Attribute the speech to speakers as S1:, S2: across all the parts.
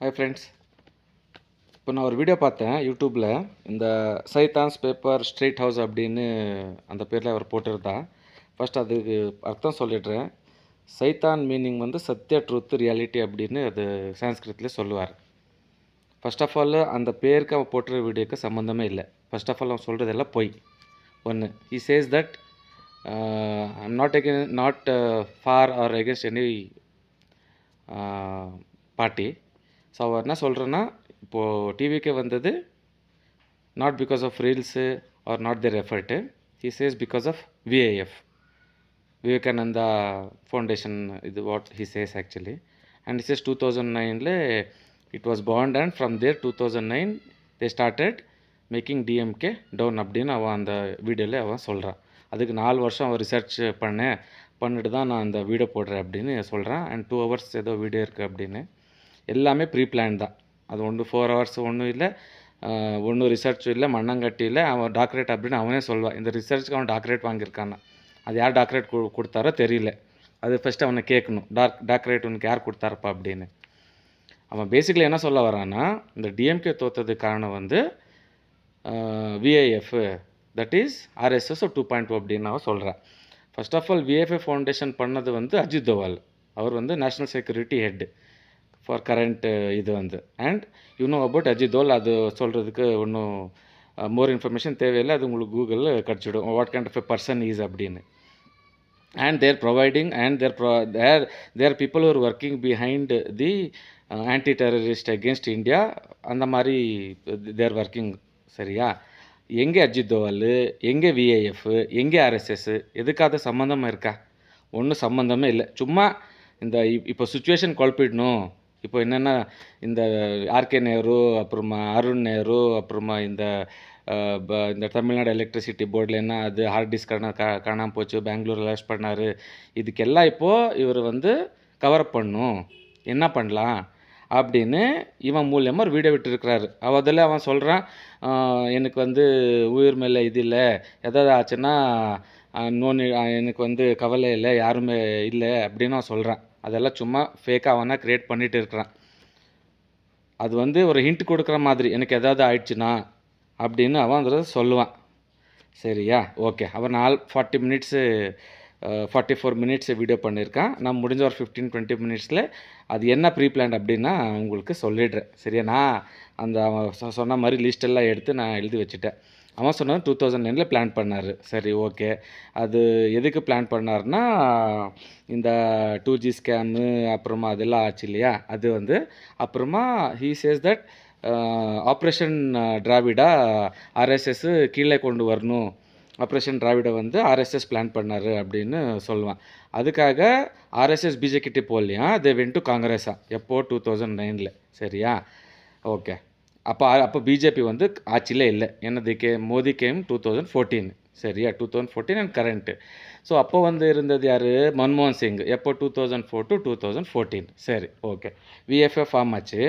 S1: Hi friends. இப்போ நான் ஒரு வீடியோ பார்த்தேன் யூடியூப்பில். இந்த சைத்தான்ஸ் பேப்பர் ஸ்ட்ரீட் ஹவுஸ் அப்படின்னு அந்த பேரில் அவர் போட்டிருந்தா. ஃபர்ஸ்ட் அதுக்கு அர்த்தம் சொல்லிடுறேன். சைத்தான் மீனிங் வந்து சத்யா, ட்ரூத், ரியாலிட்டி அப்படின்னு அது சான்ஸ்கிரிட்லேயே சொல்லுவார். ஃபர்ஸ்ட் ஆஃப் ஆல் அந்த பேருக்கு அவன் போட்டுற வீடியோக்கு சம்மந்தமே இல்லை. ஃபர்ஸ்ட் ஆஃப் ஆல் அவன் சொல்கிறதெல்லாம் பொய். ஒன்று, he says that I'm not for or against any party. So அவர் என்ன சொல்கிறேன்னா, இப்போது டிவிக்கே வந்தது not because of reels or not their effort. He says because of VIF, Vivekananda foundation. இது what he says actually. And he says 2009 it was banned and from there 2009 they started making DMK down அப்படின்னு அவன் அந்த வீடியோவில் அவன் சொல்கிறான். அதுக்கு 4 வருஷம் அவன் ரிசர்ச் பண்ணிட்டு தான் நான் அந்த வீடியோ போடுறேன் அப்படின்னு சொல்கிறான். அண்ட் 2 hours ஏதோ வீடியோ இருக்குது அப்படின்னு. எல்லாமே ப்ரீ பிளான் தான். அது 4 hours ஒன்றும் இல்லை, ஒன்றும் ரிசர்ச் இல்லை, மண்ணங்கட்டியில். அவன் டாக்டரேட் அப்படின்னு அவனே சொல்வான். இந்த ரிசர்ச்சுக்கு அவன் டாக்டரேட் வாங்கியிருக்கான்னா. அது யார் டாக்டரேட் கொடுத்தாரோ தெரியல. அது ஃபஸ்ட்டு அவனை கேட்கணும், டாக்டரேட் உனக்கு யார் கொடுத்தாருப்பா அப்படின்னு. அவன் பேசிக்கலி என்ன சொல்ல வரான்னா, இந்த டிஎம்கே தோற்றதுக்கு காரணம் வந்து விஐஎஃப், தட் இஸ் ஆர்எஸ்எஸ் 2.0 அப்படின்னு அவன் சொல்கிறான். First of all VIF foundation பண்ணது வந்து அஜித் தோவால். அவர் வந்து national security head for current இது வந்து. And about Ajit Doval. அது சொல்கிறதுக்கு ஒன்றும் மோர் இன்ஃபர்மேஷன் தேவையில்லை. அது உங்களுக்கு கூகுளில் கிடச்சிடும் what kind of a person is அப்படின்னு. And they're providing and their people are working behind the anti terrorist against India. அந்த மாதிரி தேர் ஒர்க்கிங். சரியா? எங்கே அஜித் தோவல், எங்கே விஐஎஃப், எங்கே ஆர்எஸ்எஸ், எதுக்காக சம்மந்தமாக இருக்கா? ஒன்றும் சம்மந்தமே இல்லை. சும்மா இந்த இப்போ சுச்சுவேஷன் குழப்பிடணும். இப்போ என்னென்னா, இந்த ஆர்கே நேரு, அப்புறமா அருண் நேரு, அப்புறமா இந்த தமிழ்நாடு எலக்ட்ரிசிட்டி போர்டில் என்ன அது ஹார்ட் டிஸ்க் காணாமல் போச்சு, பெங்களூர் அரெஸ்ட் பண்ணார். இதுக்கெல்லாம் இப்போது இவர் வந்து கவரப் பண்ணணும், என்ன பண்ணலாம் அப்படின்னு இவன் மூலியமாக ஒரு வீடியோ விட்டுருக்கிறாரு. அதில் அவன் சொல்கிறான், எனக்கு வந்து உயிர் மேலே இது இல்லை, எதாவது ஆச்சுன்னா எனக்கு வந்து கவலை இல்லை, யாருமே இல்லை அப்படின்னு அவன் சொல்கிறான். அதெல்லாம் சும்மா ஃபேக்காக அவனா க்ரியேட் பண்ணிகிட்டு இருக்கிறான். அது வந்து ஒரு ஹிண்ட் கொடுக்குற மாதிரி, எனக்கு எதாவது ஆயிடுச்சுன்னா அப்படின்னு அவன் அதை சொல்லுவான். சரியா? ஓகே. அவன் 44 மினிட்ஸ் வீடியோ பண்ணியிருக்கான். நான் முடிஞ்ச ஒரு 15-20 மினிட்ஸில் அது என்ன ப்ரீ பிளான் அப்படின்னா உங்களுக்கு சொல்லிடுறேன். சரியா? நான் அந்த அவன் சொன்ன மாதிரி லிஸ்டெல்லாம் எடுத்து நான் எழுதி வச்சுட்டேன். அவன் சொன்னது 2009 பிளான் பண்ணார். சரி, ஓகே. அது எதுக்கு பிளான் பண்ணார்னா, இந்த 2G ஸ்கேமு அப்புறமா அதெல்லாம் ஆச்சு இல்லையா, அது வந்து. அப்புறமா he says that operation Dravida RSS கீழே கொண்டு வரணும், ஆப்ரேஷன் டிராவிடை வந்து ஆர்எஸ்எஸ் பிளான் பண்ணார் அப்படின்னு சொல்லுவான். அதுக்காக ஆர்எஸ்எஸ் பிஜேகிட்டே போகலையா, தே வென்ட் டு காங்கிரஸா. எப்போது? 2009. சரியா? ஓகே. அப்போ பிஜேபி வந்து ஆட்சியில் இல்லை. என்னது மோடி கேம் 2014. சரியா? 2014 அண்ட் கரண்ட்டு. ஸோ அப்போ வந்து இருந்தது யார்? மன்மோகன் சிங். எப்போ? 2004 to 2014. சரி, ஓகே. விஎஃப்எஃப் ஃபார்ம் ஆச்சு.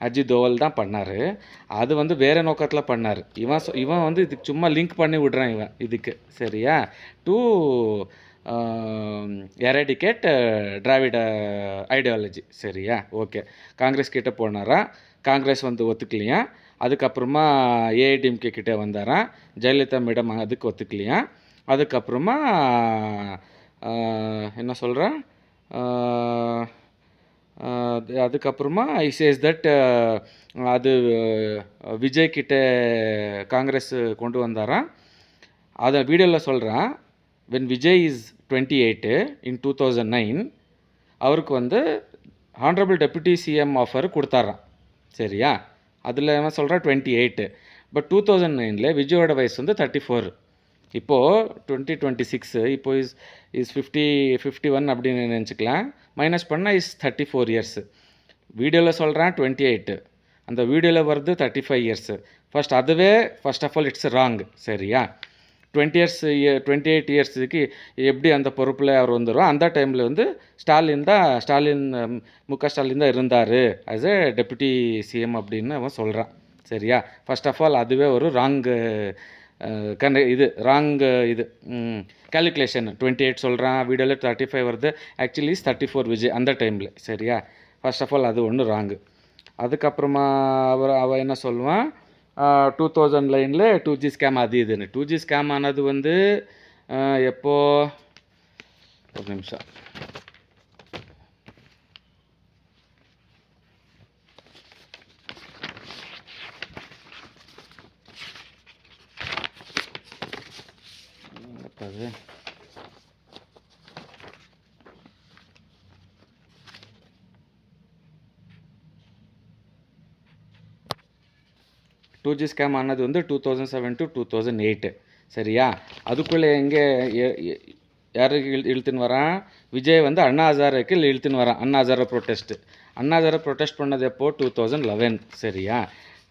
S1: அஜித் தோவல் தான் பண்ணார். அது வந்து வேறு நோக்கத்தில் பண்ணார். இவன் வந்து இதுக்கு சும்மா லிங்க் பண்ணி விடுறான் இவன் இதுக்கு. சரியா? To eradicate Dravida ideology. சரியா? ஓகே. காங்கிரஸ் கிட்டே போனாரா, காங்கிரஸ் வந்து ஒத்துக்கலையா. அதுக்கப்புறமா ஏஐடிஎம்கே கிட்டே வந்தாராம், ஜெயலலிதா மேடம் அதுக்கு ஒத்துக்கலையா. அதுக்கப்புறமா என்ன சொல்கிறேன், அதுக்கப்புறமா ஐ சேஸ் தட் அது விஜய் கிட்டே காங்கிரஸ் கொண்டு வந்தாராம். அதை வீடியோவில் சொல்கிறான். வென் விஜய் இஸ் 28 in 2009 அவருக்கு வந்து ஹானரபிள் டெப்யூட்டி சிஎம் ஆஃபர் கொடுத்தாராம். சரியா? அதில் என்ன சொல்கிறா 28. பட் 2009 விஜயோட வயசு வந்து 34. இப்போது 2026, இப்போது இஸ் 51 அப்படின்னு நினச்சிக்கலாம். மைனஸ் பண்ணால் இஸ் 34 years. வீடியோவில் சொல்கிறான் 28, அந்த வீடியோவில் வருது 35 years. அதுவே first of all it's wrong. சரியா? 28 இயர்ஸுக்கு எப்படி அந்த பொறுப்பில் அவர் வந்துடும்? அந்த டைமில் வந்து முக ஸ்டாலின் தான் இருந்தார் ஆஸ் எ டெப்யூட்டி சிஎம் அப்படின்னு அவன் சொல்கிறான். சரியா? ஃபர்ஸ்ட் ஆஃப் ஆல் அதுவே ஒரு ராங் கேல்குலேஷன். 28 சொல்கிறான், வீடியோவில் 35 வருது, ஆக்சுவலி 34 விஜய் அந்த டைமில். சரியா? ஃபர்ஸ்ட் ஆஃப் ஆல் அது ஒன்று ராங்கு. அதுக்கப்புறமா அவன் என்ன சொல்லுவான், 2000 லைனில் 2G ஸ்கேம் அது இதுன்னு. 2G ஸ்கேம் ஆனது வந்து எப்போ, ஒரு நிமிஷம், அது 2G ஸ்கேம் ஆனது வந்து 2007 to 2008. சரியா? அதுக்குள்ளே எங்கே யாருக்கு இழுத்துன்னு வரான், விஜய் வந்து அண்ணா ஹசாரேக்கு இழுத்துன்னு வரான். அண்ணா ஹசாரே ப்ரொட்டஸ்ட்டு. அண்ணா ஹசாரே ப்ரொட்டஸ்ட் பண்ணது எப்போ, 2011. சரியா?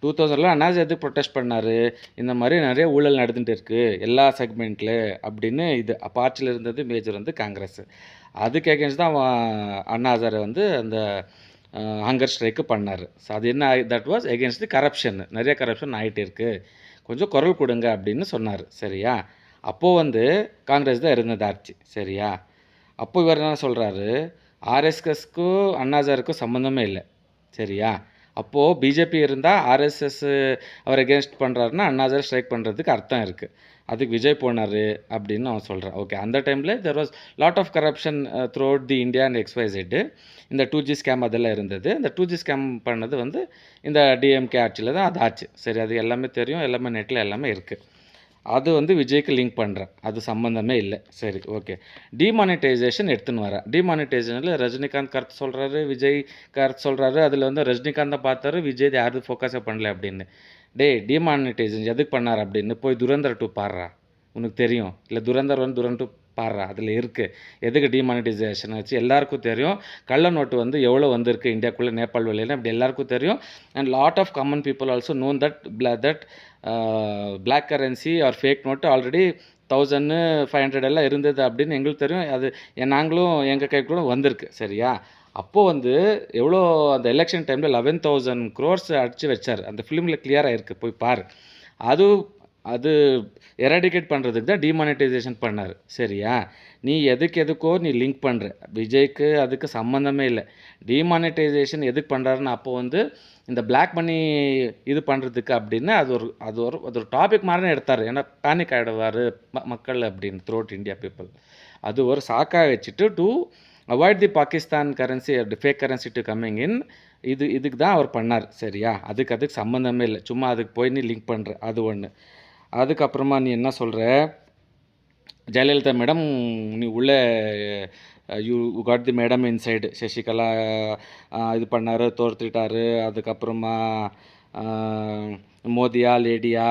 S1: 2011 அண்ணா ஹசாரே எதுக்கு ப்ரொட்டஸ்ட் பண்ணார், இந்த மாதிரி நிறைய ஊழல் நடந்துகிட்டு இருக்குது எல்லா செக்மெண்ட்டில் அப்படின்னு. இது அப்போ ஆட்சியில் இருந்தது மேஜர் வந்து காங்கிரஸ். அதுக்கு அகேன்ஸ்ட் தான் அண்ணா ஹசாரே வந்து அந்த ஹங்கர் ஸ்ட்ரைக்கு பண்ணார். ஸோ அது என்ன, that was against the corruption. நிறைய கரப்ஷன் ஆகிட்டு இருக்குது, கொஞ்சம் குரல் கொடுங்க அப்படின்னு சொன்னார். சரியா? அப்போது வந்து காங்கிரஸ் தான் இருந்தது ஆட்சி. சரியா? அப்போ இவர் என்ன சொல்கிறாரு, ஆர்எஸ்எஸ்க்கும் அண்ணாசாருக்கும் சம்மந்தமே இல்லை. சரியா? அப்போது பிஜேபி இருந்தால் ஆர்எஸ்எஸ் அவர் எகென்ஸ்ட் பண்ணுறாருன்னா அண்ணாசார் ஸ்ட்ரைக் பண்ணுறதுக்கு அர்த்தம் இருக்குது. அதுக்கு விஜய் போனார் அப்படின்னு அவன் சொல்கிறான். ஓகே, அந்த டைமில் there was lot of corruption throughout the India and XYZ. இந்த 2G ஸ்கேம் அதெல்லாம் இருந்தது. அந்த 2G ஸ்கேம் பண்ணது வந்து இந்த டிஎம்கே ஆட்சியில் தான் அது ஆச்சு. சரி, அது எல்லாமே தெரியும், எல்லாமே நெட்டில் எல்லாமே இருக்குது. அது வந்து விஜய்க்கு லிங்க் பண்ணுறேன், அது சம்மந்தமே இல்லை. சரி, ஓகே. டிமானிட்டைசேஷன் எடுத்துன்னு வரேன். டிமானிட்டைசேஷனில் ரஜினிகாந்த் கருத்து சொல்கிறாரு, விஜய் கருத்து சொல்கிறாரு. அதில் வந்து ரஜினிகாந்தை பார்த்தாரு, விஜய் யாரும் ஃபோக்கஸே பண்ணல அப்படின்னு. டிமானிட்டைசேஷன் எதுக்கு பண்ணார் அப்படின்னு போய் துரந்தர் 2 பாடுறா, உனக்கு தெரியும். இல்லை துரந்தர் 1 துரந்தர் 2 பாடுறா, அதில் இருக்குது எதுக்கு டிமானிட்டைசேஷன் ஆச்சு. எல்லாருக்கும் தெரியும் கள்ள நோட்டு வந்து எவ்வளோ வந்திருக்கு இந்தியாக்குள்ளே, நேபாள் வழியில், இப்படி எல்லாருக்கும் தெரியும். And lot of common people also known that black currency are fake note already 1500 எல்லாம் இருந்தது அப்படின்னு எங்களுக்கு தெரியும். அது நாங்களும் எங்கள் கைக்குள்ள வந்திருக்கு. சரியா? அப்போது வந்து எவ்வளோ அந்த எலெக்ஷன் டைமில் 11,000 crores அடித்து வச்சார். அந்த ஃபிலிமில் கிளியராக இருக்குது, போய் பாரு. அது எராடிகேட் பண்ணுறதுக்கு தான் டிமானிட்டைசேஷன் பண்ணார். சரியா? நீ எதுக்கோ நீ லிங்க் பண்ணுற, விஜய்க்கு அதுக்கு சம்மந்தமே இல்லை. டிமானிட்டைசேஷன் எதுக்கு பண்ணுறாருன்னு அப்போ வந்து இந்த பிளாக் மணி இது பண்ணுறதுக்கு அப்படின்னு அது ஒரு டாபிக் மாதிரி எடுத்தார். ஏன்னா பேனிக் ஆகிடுவார் மக்கள் அப்படின்னு, த்ரூ அவுட் இந்தியா பீப்புள். அது ஒரு சாக்காக வச்சுட்டு to avoid the Pakistan currency, fake currency to coming in, இதுக்கு தான் அவர் பண்ணார். சரியா? அதுக்கு சம்மந்தமே இல்லை, சும்மா அதுக்கு போய் நீ லிங்க் பண்ணுற, அது ஒன்று. அதுக்கப்புறமா நீ என்ன சொல்கிற, ஜெயலலிதா மேடம் நீ உள்ளே you got the madam inside, Sasikala இது பண்ணார், தோர்த்துட்டார். அதுக்கப்புறமா மோதியா லேடியா,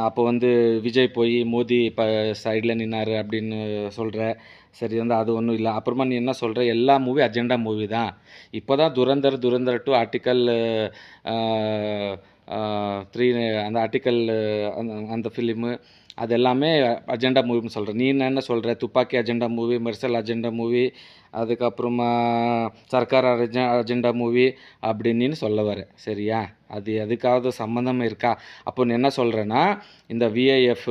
S1: அப்போ வந்து விஜய் போய் மோதி சைடில் நின்னார் அப்படின்னு சொல்கிற. சரி, வந்து அது ஒன்றும் இல்லை. அப்புறமா நீ என்ன சொல்கிற, எல்லா மூவி அஜெண்டா மூவி தான். இப்போ தான் துரந்தர் 2 ஆர்டிக்கல் 3 அந்த ஆர்டிக்கல் அந்த ஃபிலிமு அது எல்லாமே அஜெண்டா மூவின்னு சொல்கிறேன். நீ என்ன சொல்கிற, துப்பாக்கி agenda movie, Mersal agenda movie, அதுக்கப்புறமா சர்க்கார் அஜெண்டா மூவி அப்படின்னு சொல்ல வர. சரியா? அது எதுக்காவது சம்மந்தம் இருக்கா? அப்போ நீ என்ன சொல்கிறேன்னா, இந்த VIF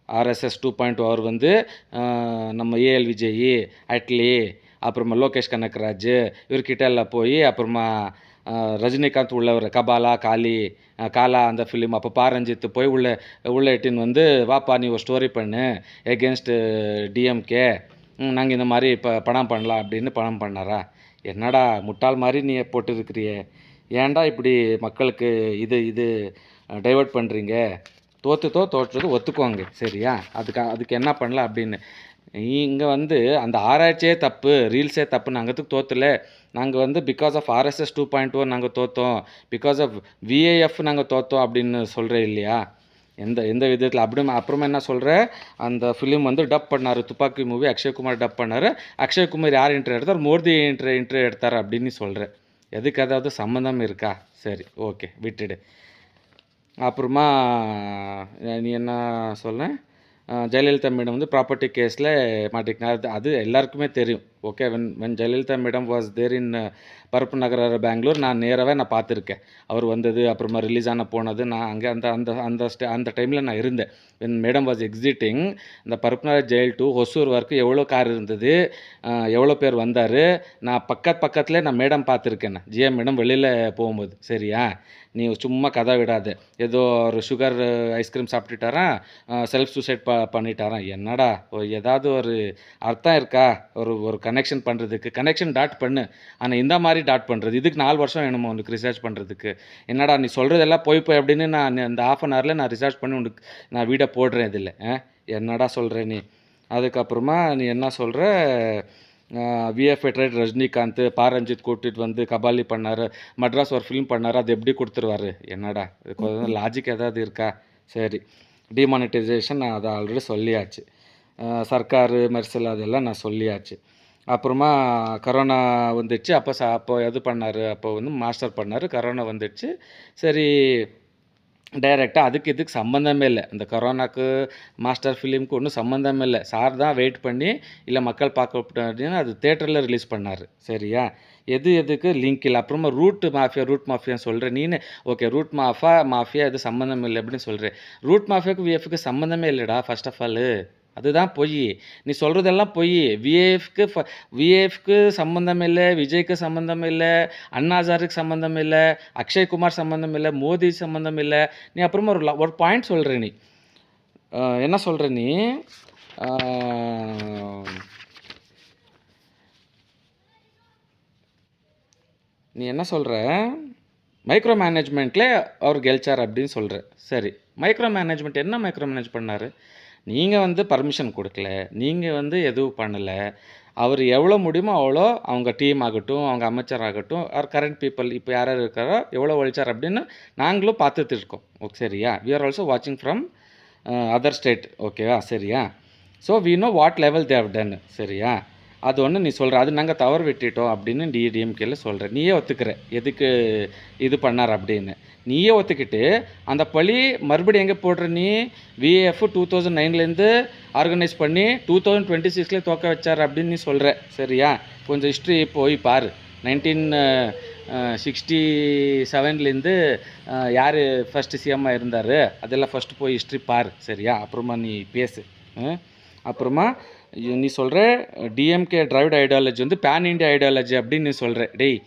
S1: RSS 2.0 அவர் வந்து நம்ம AL விஜய், அட்லி, அப்புறமா லோகேஷ் கனகராஜ் இவர்கிட்ட எல்லாம் போய், அப்புறமா ரஜினிகாந்த் உள்ளவர் கபாலா காலா அந்த ஃபிலிம், அப்போ பாரஞ்சித்து போய் உள்ளே இட்டின்னு வந்து, வாப்பா நீ ஒரு ஸ்டோரி பண்ணு எகென்ஸ்ட்டு டிஎம்கே, நாங்கள் இந்த மாதிரி இப்போ படம் பண்ணலாம் அப்படின்னு படம் பண்ணாரா? என்னடா முட்டாள் மாதிரி நீ போட்டுருக்கிறியே, ஏன்டா இப்படி மக்களுக்கு இது டைவர்ட் பண்ணுறீங்க? தோற்றது ஒத்துக்குவாங்க. சரியா? அதுக்கு என்ன பண்ணலாம் அப்படின்னு. இங்கே வந்து அந்த ஆராய்ச்சியே தப்பு, ரீல்ஸே தப்பு, நாங்கள் தோற்றல. நாங்கள் வந்து பிகாஸ் ஆஃப் RSS 2.0 நாங்கள் தோற்றோம், பிகாஸ் ஆஃப் VIF நாங்கள் தோற்றோம் அப்படின்னு சொல்கிறேன் இல்லையா? எந்த விதத்தில் அப்படி. அப்புறமா என்ன சொல்கிற, அந்த ஃபிலிம் வந்து டப் பண்ணார், துப்பாக்கி மூவி அக்ஷய்குமார் டப் பண்ணார். அக்ஷய்குமார் யார் இன்ட்ரு எடுத்தார், மோடி இன்ட்ரு எடுத்தார் அப்படின்னு சொல்கிறேன். எதுக்கு அதாவது சம்மந்தம் இருக்கா? சரி, ஓகே, விட்டுடு. அப்புறமா நீ என்ன சொல்ல, ஜெயலலிதா மேடம் வந்து ப்ராப்பர்ட்டி கேஸில் மாட்டிக்கினார். அது எல்லாருக்குமே தெரியும். Okay, when Jayalalithaa madam was there in பருப்பு நகர பெங்களூர் நான் நேராகவே நான் பார்த்துருக்கேன். அவர் வந்தது, அப்புறமா ரிலீஸ் ஆன போனது. நான் அங்கே அந்த அந்த அந்த அந்த டைமில் நான் இருந்தேன். வென் மேடம் வாஸ் எக்ஸிட்டிங் இந்த பருப்பு நகர் ஜெயில் டு ஹொசூர் வரைக்கும் எவ்வளோ கார் இருந்தது, எவ்வளோ பேர் வந்தார். நான் பக்கத்துலேயே நான் மேடம் பார்த்துருக்கேன். ஜிஎம் மேடம் வெளியில் போகும்போது. சரியா, நீ சும்மா கதை விடாத. ஏதோ ஒரு சுகர் ஐஸ்கிரீம் சாப்பிட்டுட்டாரான், செல்ஃப் சூசைட் பண்ணிட்டாரான். என்னடா ஏதாவது ஒரு அர்த்தம் இருக்கா? ஒரு கனெக்ஷன் பண்ணுறதுக்கு கனெக்ஷன் டாட் பண்ணு. ஆனால் இந்த மாதிரி டாட் பண்ணுறது இதுக்கு 4 வருஷம் வேணுமா உனக்கு ரிசர்ச் பண்ணுறதுக்கு? என்னடா நீ சொல்கிறதெல்லாம் போய் அப்படின்னு நான் இந்த ½ அன் ஹவரில் நான் ரிசர்ச் பண்ணி உனக்கு நான் வீடியோ போடுறேன் இதில். என்னடா சொல்கிற நீ? அதுக்கப்புறமா நீ என்ன சொல்கிற, விஎஃப்ஐ ட்ரைட் ரஜினிகாந்த் பாரஞ்சித் கூட்டிகிட்டு வந்து கபாலி பண்ணார், மட்ராஸ் ஒரு ஃபிலிம் பண்ணார், அது எப்படி கொடுத்துருவாரு? என்னடா இதுக்கு லாஜிக் ஏதாவது இருக்கா? சரி, டிமானிட்டைசேஷன் நான் அதை ஆல்ரெடி சொல்லியாச்சு. சர்க்கார் மெர்சல் அதெல்லாம் நான் சொல்லியாச்சு. அப்புறமா கரோனா வந்துடுச்சு. அப்போ இது பண்ணார், அப்போ வந்து மாஸ்டர் பண்ணார். கரோனா வந்துடுச்சு. சரி, டைரெக்டாக இதுக்கு சம்மந்தமே இல்லை. இந்த கொரோனாக்கு மாஸ்டர் ஃபிலிமுக்கு ஒன்றும் சம்மந்தமே இல்லை. சார் தான் வெயிட் பண்ணி இல்லை மக்கள் பார்க்க அப்படின்னு அது தேட்டரில் ரிலீஸ் பண்ணார். சரியா, எதுக்கு லிங்க் இல்லை. அப்புறமா ரூட் மாஃபியான்னு சொல்கிறேன் நீனு. ஓகே, ரூட் மாஃபியா இது சம்மந்தம் இல்லை அப்படின்னு சொல்கிறேன். ரூட் மாஃபியாவுக்கு விஎஃப்க்கு சம்மந்தமே இல்லைடா. ஃபர்ஸ்ட் ஆஃப் ஆல் அதுதான் பொய். நீ சொல்கிறதெல்லாம் பொய். விஏஎஃப்க்கு சம்மந்தம் இல்லை, விஜய்க்கு சம்மந்தம் இல்லை, அண்ணா ஹசாருக்கு சம்மந்தம் இல்லை, அக்ஷய்குமார் சம்மந்தம் இல்லை, மோடி சம்மந்தம் இல்லை. நீ அப்புறமா ஒரு பாயிண்ட் சொல்கிற. நீ என்ன சொல்கிற? நீ என்ன சொல்கிற? மைக்ரோ மேனேஜ்மெண்ட்டில் அவர் கெலிச்சார் அப்படின்னு சொல்கிற. சரி, மைக்ரோ மேனேஜ்மெண்ட் என்ன மைக்ரோ மேனேஜ் பண்ணார்? நீங்கள் வந்து பர்மிஷன் கொடுக்கல, நீங்கள் வந்து எதுவும் பண்ணலை. அவர் எவ்வளோ முடியுமோ அவ்வளோ அவங்க டீம் ஆகட்டும், அவங்க அமைச்சர் ஆகட்டும், ஆர் கரண்ட் பீப்புள் இப்போ யார் இருக்காரோ எவ்வளோ ஒழிச்சார் அப்படின்னு நாங்களும் பார்த்துட்டு இருக்கோம். ஓகே, சரியா? வி ஆர் ஆல்சோ வாட்சிங் ஃப்ரம் அதர் ஸ்டேட். ஓகேவா? சரியா? So we know what level they have done. சரியா, அது ஒன்று நீ சொல்கிற, அது நாங்கள் தவறு விட்டுட்டோம் அப்படின்னு டிஎம்கேல சொல்கிற. நீயே ஒத்துக்கிற எதுக்கு இது பண்ணார் அப்படின்னு. நீயே ஒத்துக்கிட்டு அந்த பழி மறுபடியும் எங்கே போடுற? நீ விஏஎஃப் 2009லேருந்து ஆர்கனைஸ் பண்ணி 2026 தோக்க வச்சார் அப்படின்னு நீ சொல்கிற. சரியா, கொஞ்சம் ஹிஸ்ட்ரி போய் பாரு. 1967லேருந்து யார் ஃபஸ்ட்டு சிஎம்மாக இருந்தார் அதெல்லாம் ஃபஸ்ட்டு போய் ஹிஸ்ட்ரி பாரு. சரியா, அப்புறமா நீ பேசு. அப்புறமா நீ சொல்கிற டிஎம்கே டிராவிட் ஐடியாலஜி வந்து பேன் இண்டியா ஐடியாலஜி அப்படின்னு நீ சொல்கிற. டேய்,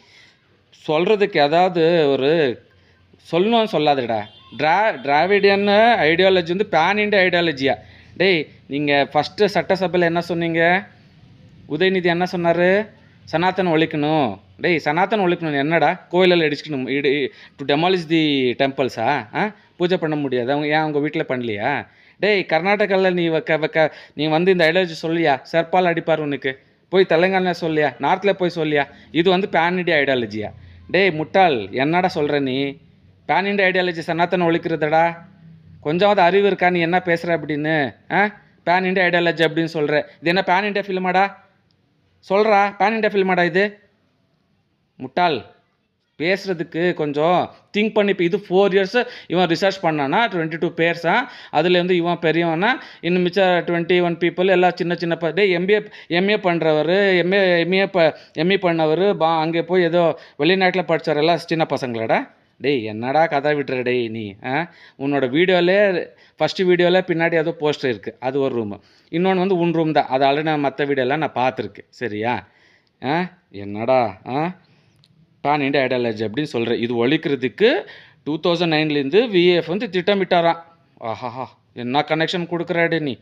S1: சொல்கிறதுக்கு ஏதாவது ஒரு சொல்லணும்னு சொல்லாதடா. டிராவிடியன் ஐடியாலஜி வந்து பேன் இண்டியா ஐடியாலஜியா? டேய், நீங்கள் ஃபஸ்ட்டு சட்டசபையில் என்ன சொன்னீங்க? உதயநிதி என்ன சொன்னார்? சனாத்தன் ஒழிக்கணும். டேய், சனாத்தன் ஒழிக்கணும் என்னடா? கோயிலில் அடிச்சுக்கணும் டு டெமாலிஷ் தி டெம்பிள்ஸா? பூஜை பண்ண முடியாது அவங்க? ஏன் அவங்க வீட்டில் பண்ணலையா? டேய், கர்நாடகாவில் நீ வந்து இந்த ஐடியாலஜி சொல்லியா? செர்பால் அடிப்பார் உனக்கு. போய் தெலுங்கானா சொல்லியா? நார்த்தில் போய் சொல்லியா? இது வந்து பேன் இண்டியா ஐடியாலஜியா? டேய் முட்டாள், என்னடா சொல்கிற நீ? பேன் இண்டியா ஐடியாலஜி சனாத்தன் ஒழிக்கிறதடா. கொஞ்சமாவது அறிவு இருக்கா நீ என்ன பேசுகிற அப்படின்னு? பேன் இண்டியா ஐடியாலஜி அப்படின்னு சொல்கிற. இது என்ன பேன் இண்டியா ஃபிலிமாடா? சொல்கிறா, பேன் இண்டியா ஃபிலிமாடா இது? முட்டாள், பேசுகிறதுக்கு கொஞ்சம் திங்க் பண்ணி. இப்போ இது 4 இயர்ஸ் இவன் ரிசர்ச் பண்ணானா 22 பேர்ஸா, அதுலேருந்து இவன் பெரியவனா, இன்னும் மிச்சம் 21 பீப்புள் எல்லாம் சின்ன சின்ன டே எம்ஏ பண்ணுறவர், எம்ஏ பண்ணவர் அங்கே போய் ஏதோ வெளிநாட்டில் படித்தவர் எல்லாம் சின்ன பசங்களாடா. டேய், என்னடா கதை விட்டுற டேய் நீ? உன்னோட வீடியோவிலே ஃபஸ்ட்டு வீடியோவில் பின்னாடி ஏதோ போஸ்டர் இருக்குது, அது ஒரு ரூமு. இன்னொன்று வந்து உன் ரூம் தான், அது ஆல்ரெடி நான் மற்ற வீடியோலாம் நான் பார்த்துருக்கேன். சரியா? என்னடா பேன் இண்டியா ஐடியாலஜி அப்படின்னு சொல்கிறேன். இது ஒழிக்கிறதுக்கு 2009லேருந்து விஏஎஃப் வந்து திட்டமிட்டாராம். ஆஹாஹா, என்ன கனெக்ஷன் கொடுக்குறாடு நீ?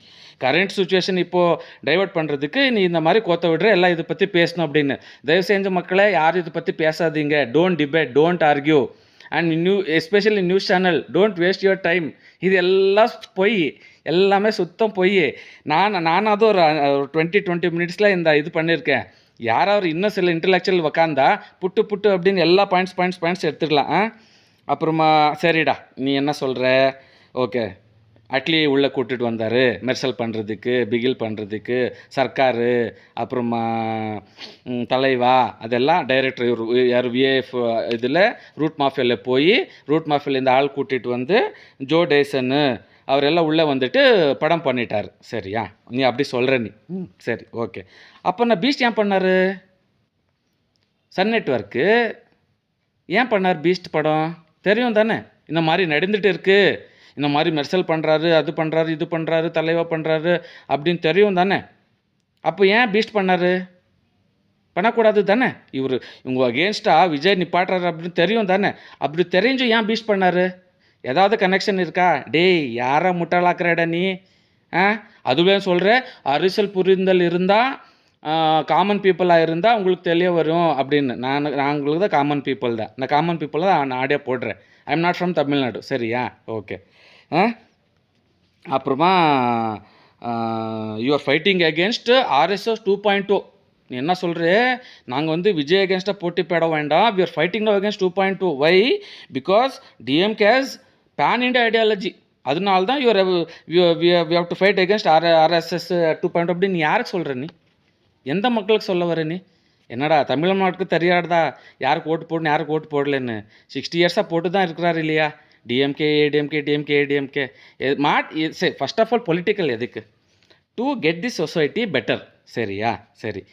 S1: கரண்ட் சுச்சுவேஷன் இப்போது டைவெர்ட் பண்ணுறதுக்கு நீ இந்த மாதிரி கோத்த விடுற. எல்லாம் இதை பற்றி பேசணும் அப்படின்னு. தயவு செஞ்ச மக்களை யாரும் இதை பற்றி பேசாதீங்க. Don't debate, don't argue. And especially news channel, don't waste your time. இது எல்லாம் பொய், எல்லாமே சுத்தம் பொய். நான் அது ஒரு 20 மினிட்ஸில் இந்த இது பண்ணியிருக்கேன். யாராவது இன்னும் சில இன்டலெக்சுவல் உக்காந்தா புட்டு அப்படின்னு எல்லா பாயிண்ட்ஸ் எடுத்துக்கலாம். அப்புறமா சரிடா, நீ என்ன சொல்கிற? ஓகே, அட்லி உள்ளே கூட்டிகிட்டு வந்தார் மெர்சல் பண்ணுறதுக்கு, பிகில் பண்ணுறதுக்கு, சர்க்கார், அப்புறமா தலைவா, அதெல்லாம் டைரக்டர் யார் விஏஎஃப் இதில் ரூட் மாஃபியாவில் போய் ரூட் மாஃபியாவில் இந்த ஆள் கூட்டிகிட்டு வந்து ஜோ டேசன்னு அவரெல்லாம் உள்ளே வந்துட்டு படம் பண்ணிட்டார். சரியா, நீ அப்படி சொல்கிற நீ? சரி, ஓகே. அப்போ நான் பீஸ்ட் ஏன் பண்ணார்? சன் நெட்வொர்க்கு ஏன் பண்ணார் பீஸ்ட் படம்? தெரியும் தானே இந்த மாதிரி நடந்துட்டு இருக்கு, இந்த மாதிரி மெர்சல் பண்ணுறாரு, அது பண்ணுறாரு, இது பண்ணுறாரு, தலைவா பண்ணுறாரு அப்படின்னு தெரியும் தானே. அப்போ ஏன் பீஸ்ட் பண்ணார்? பண்ணக்கூடாது தானே. இவங்க அகேன்ஸ்டாக விஜய் நிப்பாட்டுறாரு அப்படின்னு தெரியும் தானே. அப்படி தெரிஞ்சும் ஏன் பீஸ்ட் பண்ணார்? ஏதாவது கனெக்ஷன் இருக்கா? டேய் யாரை முட்டாளாக்குறடா நீ? அதுவே சொல்கிற அரசியல் புரிதல் இருந்தால் காமன் பீப்புளாக இருந்தால் உங்களுக்கு தெரிய வரும் அப்படின்னு. நாங்களுக்கு தான் காமன் பீப்புள் தான். நான் காமன் பீப்புள் தான் நான் ஆடியோ போடுறேன். I am not from Tamil Nadu. சரியா? ஓகே. அப்புறமா you are fighting against RSS 2.0. நீ என்ன சொல்கிற? நாங்கள் வந்து விஜய் அகேன்ஸ்டாக போட்டி போட வேண்டாம். We are fighting now against 2.2. Why? Because DMK has pan India ideology. அதனால தான் we have to fight against RSS 2.0 அப்படின்னு. நீ யாருக்கு சொல்கிற? நீ எந்த மக்களுக்கு சொல்ல வர? நீ என்னடா தமிழ்நாட்டுக்கு தெரியாதா யாருக்கு ஓட்டு போடணும் யாருக்கு ஓட்டு போடலன்னு? 60 இயர்ஸாக போட்டு தான் இருக்கிறாரு இல்லையா? டிஎம்கே ஏடிஎம்கே டிஎம்கே ஏடிஎம்கே சரி. ஃபர்ஸ்ட் ஆஃப் ஆல் பொலிட்டிக்கல் எதுக்கு? To get the society better. சரியா? சரி.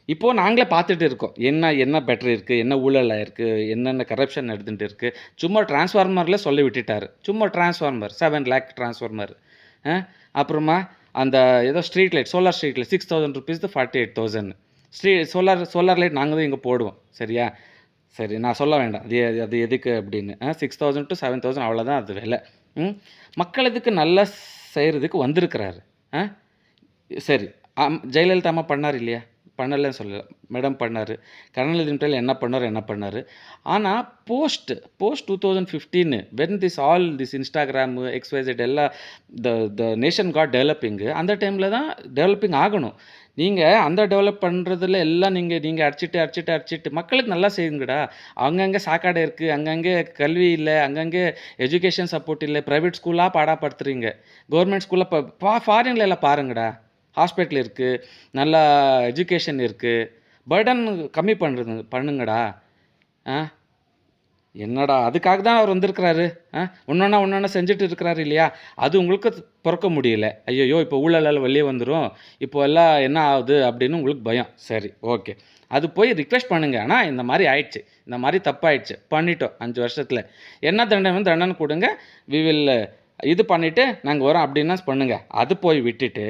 S1: இப்போது நாங்களே பார்த்துட்டு இருக்கோம் என்ன பெட்டர் இருக்குது, என்ன ஊழல் இருக்குது, என்னென்ன கரப்ஷன் நடந்துட்டு இருக்குது. சும்மா டிரான்ஸ்ஃபார்மரில் சொல்லி விட்டுட்டார். சும்மா டிரான்ஸ்ஃபார்மர் 7 lakh டிரான்ஸ்ஃபார்மர். அப்புறமா அந்த ஏதோ street light, solar street light 6,000 rupees 48,000. Solar light நாங்கள் தான் இங்கே போடுவோம். சரியா? சரி, நான் சொல்ல வேண்டாம் அது எதுக்கு அப்படின்னு. 6,000 to 7,000 அவ்வளோதான் அது விலை. மக்கள் இதுக்கு நல்லா செய்கிறதுக்கு வந்திருக்கிறாரு. சரி. ஜெயலலிதா அம்மா பண்ணார் இல்லையா? பண்ணலன்னு சொல்லலை. மேடம் பண்ணார். கருணாநிதி டைமில் என்ன பண்ணார். ஆனால் post 2015 when this Instagram XYZ எல்லாம் த நேஷன் காட் டெவலப்பிங்கு, அந்த டைமில் தான் டெவலப்பிங் ஆகணும். நீங்கள் அந்த டெவலப் பண்ணுறதுல எல்லாம் நீங்கள் அடிச்சிட்டு மக்களுக்கு நல்லா செய்யுங்கடா. அங்கங்கே சாக்காடை இருக்குது, அங்கங்கே கல்வி இல்லை, அங்கங்கே எஜுகேஷன் சப்போர்ட் இல்லை, ப்ரைவேட் ஸ்கூலாக பாடப்படுத்துறீங்க. கவர்மெண்ட் ஸ்கூலில் ஃபாரின்ல எல்லாம் பாருங்கடா. ஹாஸ்பிட்டல் இருக்குது, நல்லா எஜுகேஷன் இருக்குது. பர்டன் கம்மி பண்ணுங்கடா. என்னடா அதுக்காக தான் அவர் வந்திருக்கிறாரு. ஒன்றொன்னா செஞ்சுட்டு இருக்கிறாரு இல்லையா? அது உங்களுக்கு பிறக்க முடியல. ஐயோ இப்போ ஊழலால் வெளியே வந்துடும், இப்போ எல்லாம் என்ன ஆகுது அப்படின்னு உங்களுக்கு பயம். சரி, ஓகே. அது போய் ரிக்வெஸ்ட் பண்ணுங்க. ஆனால் இந்த மாதிரி ஆயிடுச்சு, இந்த மாதிரி தப்பாயிடுச்சு, பண்ணிட்டோம் 5 வருஷத்தில், என்ன தண்டனை கொடுங்க, வி வில் இது பண்ணிவிட்டு நாங்கள் வரோம் அப்படின்னா பண்ணுங்கள். அது போய் விட்டுட்டு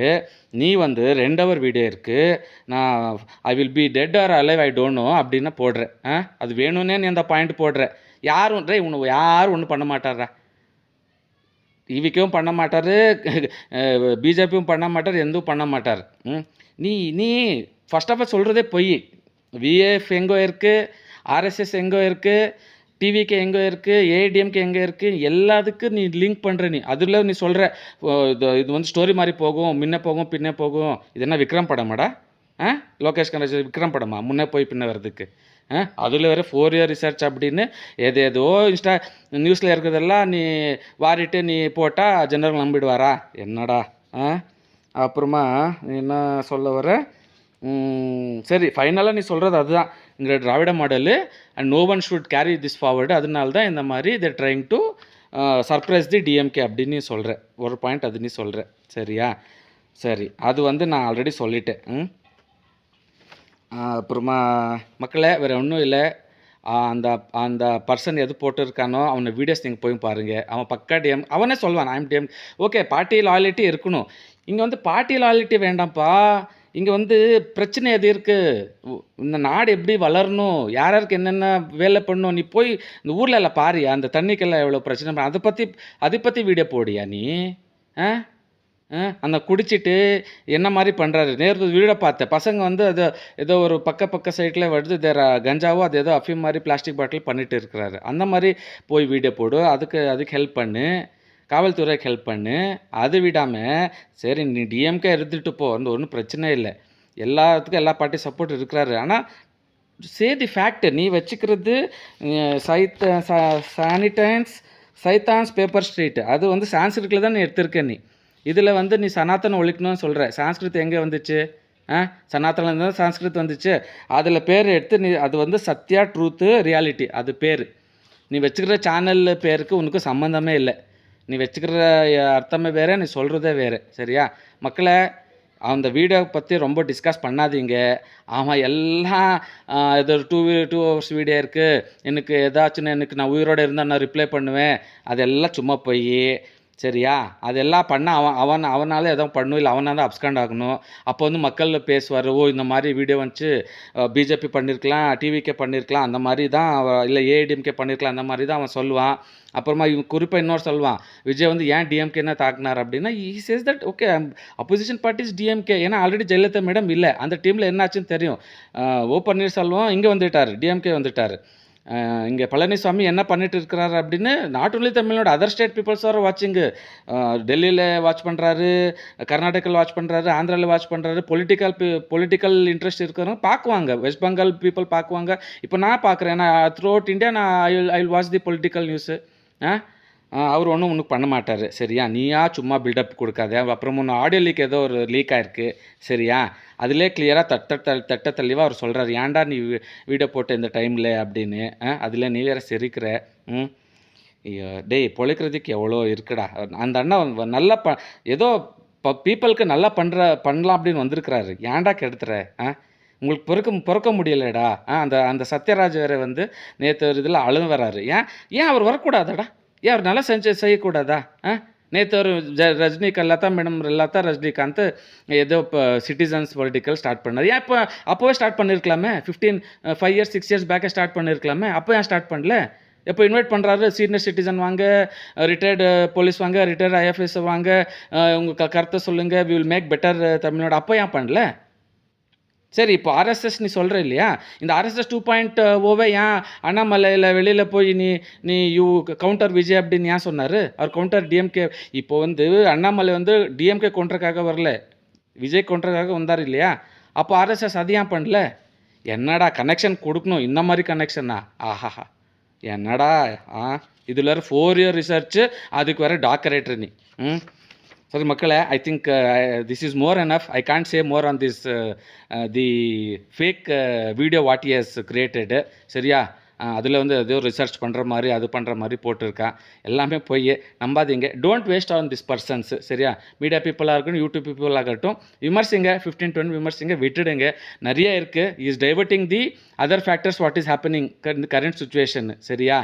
S1: நீ வந்து 2 hour வீடியோ இருக்குது, நான் I will be dead or alive I don't know அப்படின்னு போடுறேன். அது வேணும்னே நீ அந்த பாயிண்ட் போடுற. யாரும் ஒன்றும் பண்ண மாட்டாரா? இவிக்கும் பண்ண மாட்டார், பிஜேபியும் பண்ண மாட்டார், எதுவும் பண்ண மாட்டார். நீ ஃபர்ஸ்ட் ஆஃப் ஆல் சொல்கிறதே பொய். விஎஃப் எங்கோ இருக்குது, ஆர்எஸ்எஸ் எங்கோ இருக்குது, டிவிக்கு எங்கே இருக்குது, ஏடிஎம்கே எங்கே இருக்குது, எல்லாத்துக்கும் நீ லிங்க் பண்ணுற. நீ அதில் நீ சொல்கிற இது வந்து ஸ்டோரி மாதிரி போகும், முன்ன போகும் பின்னே போகும். இது என்ன விக்ரம் படமாடா? லோகேஷ் கனகராஜ் விக்ரம் படமா முன்னே போய் பின்ன வர்றதுக்கு? அதில் வேறு 4 year ரிசர்ச் அப்படின்னு ஏதோ நியூஸில் இருக்கிறதெல்லாம் நீ வாரிட்டு நீ போட்டால் ஜெனரல் நம்பிடுவாரா? என்னடா? அப்புறமா நீ என்ன சொல்ல வர? சரி, ஃபைனலாக நீ சொல்கிறது அதுதான், இங்கே Dravida model and no one should carry this forward. அதனால தான் இந்த மாதிரி they trying to surprise the DMK அப்படின்னு நீ சொல்கிற. ஒரு பாயிண்ட் அது நீ சொல்கிற. சரியா? சரி, அது வந்து நான் ஆல்ரெடி சொல்லிட்டேன். அப்புறமா மக்களே வேறு ஒன்றும் இல்லை. அந்த அந்த பர்சன் எது போட்டிருக்கானோ அவனை வீடியோஸ் நீங்கள் போய் பாருங்கள். அவன் பக்கா அவனே சொல்வான் I'm DM. Okay, party loyalty இருக்கணும். இங்கே வந்து பார்ட்டி லாயலிட்டி வேண்டாம்ப்பா. இங்கே வந்து பிரச்சனை எது இருக்குது, இந்த நாடு எப்படி வளரணும், யாருக்கு என்னென்ன வேலை பண்ணணும். நீ போய் இந்த ஊரில் எல்லாம் பாரியா, அந்த தண்ணிக்கெல்லாம் எவ்வளோ பிரச்சனை, அதை பற்றி வீடியோ போடியா நீ? அந்த குடிச்சிட்டு என்ன மாதிரி பண்ணுறாரு. நேற்று வீடியோ பார்த்தேன். பசங்க வந்து அது ஏதோ ஒரு பக்க சைட்டில் வருது, கஞ்சாவோ அது ஏதோ அஃபீம் மாதிரி பிளாஸ்டிக் பாட்டில் பண்ணிட்டு இருக்கிறாரு. அந்த மாதிரி போய் வீடியோ போடு, அதுக்கு ஹெல்ப் பண்ணு, காவல்துறைக்கு ஹெல்ப் பண்ணு. அது விடாமல் சரி நீ டிஎம்கே இருந்துட்டு போ, அந்த ஒன்றும் பிரச்சனை இல்லை, எல்லாத்துக்கும் எல்லா பார்ட்டியும் சப்போர்ட் இருக்கிறாரு. ஆனால் சேதி ஃபேக்ட் நீ வச்சுக்கிறது சைத்தான்ஸ் பேப்பர் ஸ்ட்ரீட், அது வந்து சான்ஸ்கிரிட்டில் தான் நீ எடுத்திருக்க. நீ இதில் வந்து நீ சனாத்தனம் ஒழிக்கணும்னு சொல்கிற. சான்ஸ்கிருத் எங்கே வந்துச்சு? சனாத்தனம் தான் சான்ஸ்கிருத் வந்துச்சு. அதில் பேர் எடுத்து நீ அது வந்து சத்யா ட்ரூத்து ரியாலிட்டி அது பேர். நீ வச்சுக்கிற சேனல் பேருக்கு உனக்கு சம்மந்தமே இல்லை. நீ வச்சுக்கிற அர்த்தமே வேறு, நீ சொல்கிறதே வேறு. சரியா? மக்களை அந்த வீடியோ பற்றி ரொம்ப டிஸ்கஸ் பண்ணாதீங்க. அவன் எல்லாம் இது ஒரு 2 ஹவர்ஸ் வீடியோ இருக்குது, எனக்கு ஏதாச்சுன்னு எனக்கு நான் உயிரோடு இருந்தால் நான் ரிப்ளை பண்ணுவேன், அதெல்லாம் சும்மா போய் சரியா? அதெல்லாம் பண்ண அவனால எதுவும் பண்ணணும், இல்லை அவனால தான் அப்ஸ்காண்ட் ஆகணும். அப்போ வந்து மக்கள் பேசுவார், ஓ இந்த மாதிரி வீடியோ வந்துச்சு, பிஜேபி பண்ணியிருக்கலாம், டிவிகே பண்ணியிருக்கலாம், அந்த மாதிரி தான் இல்லை ஏஐடிஎம்கே பண்ணியிருக்கலாம், அந்த மாதிரி தான் அவன் சொல்லுவான். அப்புறமா இவன் குறிப்பாக இன்னொரு சொல்லுவான், விஜய் வந்து ஏன் டிஎம்கேன்னா தாக்குனார் அப்படின்னா, says that okay opposition parties DMK, ஏன்னா ஆல்ரெடி ஜெயலலிதா மேடம் இல்லை, அந்த டீமில் என்னாச்சுன்னு தெரியும். ஓ பன்னீர்செல்வம் இங்கே வந்துட்டார், டிஎம்கே வந்துட்டார். இங்கே பழனிசாமி என்ன பண்ணிட்டு இருக்கிறாரு அப்படின்னு not only Tamil Nadu, other state peoples are watching. டெல்லியில் வாட்ச் பண்ணுறாரு, கர்நாடகாவில் வாட்ச் பண்ணுறாரு, ஆந்திராவில் வாட்ச் பண்ணுறாரு. பொலிட்டிக்கல் இன்ட்ரெஸ்ட் இருக்கிறவங்க பார்க்குவாங்க, வெஸ்ட் பெங்கால் பீப்புள் பார்க்குவாங்க. இப்போ நான் பார்க்குறேன், நான் த்ரூ அவுட் இந்தியா நான் I will watch the political news. அவர் ஒன்றும் உனக்கு பண்ண மாட்டார் சரியா? நீயா சும்மா பில்டப் கொடுக்காத. அப்புறம் ஒன்று ஆடியோ லீக் ஏதோ ஒரு லீக் ஆயிருக்கு சரியா? அதிலே கிளியராக தட்ட தெளிவாக அவர் சொல்கிறார், ஏன்டா நீ வீடியோ போட்ட இந்த டைமில் அப்படின்னு. அதில் நீ வேறு சிரிக்கிற. டேய் பொழைக்கிறதுக்கு எவ்வளோ இருக்குடா. அந்த அண்ணா நல்லா ஏதோ பீப்புளுக்கு நல்லா பண்ணலாம் அப்படின்னு வந்திருக்கிறாரு, ஏன்டா கெடுத்துற? உங்களுக்கு பொறுக்க முடியலடா. அந்த சத்யராஜ் வேறு வந்து நேற்று ஒரு இதில் அழுது வராரு, ஏன் அவர் வரக்கூடாதடா? ஏன் அவர் நல்லா செய்யக்கூடாதா? நேற்று ஒரு ரஜினிகாந்த், லதா ரஜினிகாந்த் ஏதோ இப்போ சிட்டிசன்ஸ் பொலிட்டிக்கல் ஸ்டார்ட் பண்ணார். ஏன் அப்போவே ஸ்டார்ட் பண்ணியிருக்கலாமே? 5 இயர்ஸ் 6 இயர்ஸ் பேக்கே ஸ்டார்ட் பண்ணியிருக்கலாமே, அப்போ ஏன் ஸ்டார்ட் பண்ணல? எப்போ இன்வைட் பண்ணுறாரு, சீனியர் சிட்டிசன் வாங்க, ரிட்டையர்டு போலீஸ் வாங்க, ரிட்டையர்டு ஐஎஃப்எஸ் வாங்க, உங்கள் கருத்தை சொல்லுங்கள், we will make better Tamil Nadu, அப்போ ஏன் பண்ணல? சரி, இப்போ ஆர்எஸ்எஸ் நீ சொல்கிற இல்லையா, இந்த ஆர்எஸ்எஸ் 2.0வை ஏன் அண்ணாமலையில் வெளியில் போய் நீ கவுண்டர் விஜய் அப்படின்னு ஏன் சொன்னார்? அவர் கவுண்டர் டிஎம்கே. இப்போ வந்து அண்ணாமலை வந்து டிஎம்கே கவுண்டருக்காக வரல, விஜய் கவுண்டருக்காக வந்தார் இல்லையா? அப்போ ஆர்எஸ்எஸ் அது ஏன் பண்ணல? என்னடா கனெக்ஷன் கொடுக்கணும், இந்த மாதிரி கனெக்ஷனா? ஆஹாஹா, என்னடா இதில் வேறு 4 இயர் ரிசர்ச்சு, அதுக்கு வேறு டாக்டரேட்ரு நீ. சரி மக்களே, I think this is more enough. I can't say more on this the fake video what he has created சரியா? அதில் வந்து ஏதோ ரிசர்ச் பண்ணுற மாதிரி அது பண்ணுற மாதிரி போட்டிருக்கான், எல்லாமே போய் நம்பாதீங்க. Don't waste on this persons சரியா? மீடியா பீப்புளாக இருக்கட்டும், யூடியூப் பீப்புள் ஆகட்டும், விமர்சிங்க, 15-20 விமர்சிங்க, விட்டுடுங்க. நிறைய இருக்குது. Is diverting the other factors what is happening இந்த கரண்ட் சுச்சுவேஷன் சரியா?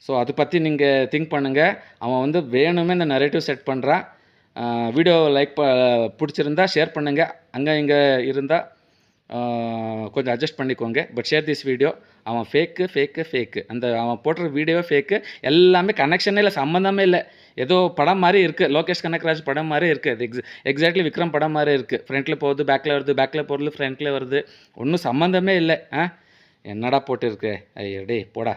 S1: ஸோ அதை பற்றி நீங்கள் திங்க் பண்ணுங்கள். அவன் வந்து வேணுமே இந்த நரேட்டிவ் செட் பண்ணுறான். வீடியோ பிடிச்சிருந்தா ஷேர் பண்ணுங்கள், அங்கே இங்கே இருந்தால் கொஞ்சம் அட்ஜஸ்ட் பண்ணிக்கோங்க. But share this video. அவன் ஃபேக்கு, அந்த அவன் போடுற வீடியோவே ஃபேக்கு, எல்லாமே கனெக்ஷனே இல்லை, சம்மந்தமே இல்லை. ஏதோ படம் மாதிரி இருக்குது, லோகேஷ் கனகராஜ் படம் மாதிரி இருக்குது, அது எக்ஸாக்ட்லி விக்ரம் படம் மாதிரி இருக்குது. ஃப்ரண்ட்டில் போகுது, பேக்கில் வருது, பேக்கில் போகிறது ஃப்ரண்ட்டில் வருது, ஒன்றும் சம்மந்தமே இல்லை. என்னடா போட்டுருக்கு? ஐயோ டே போடா.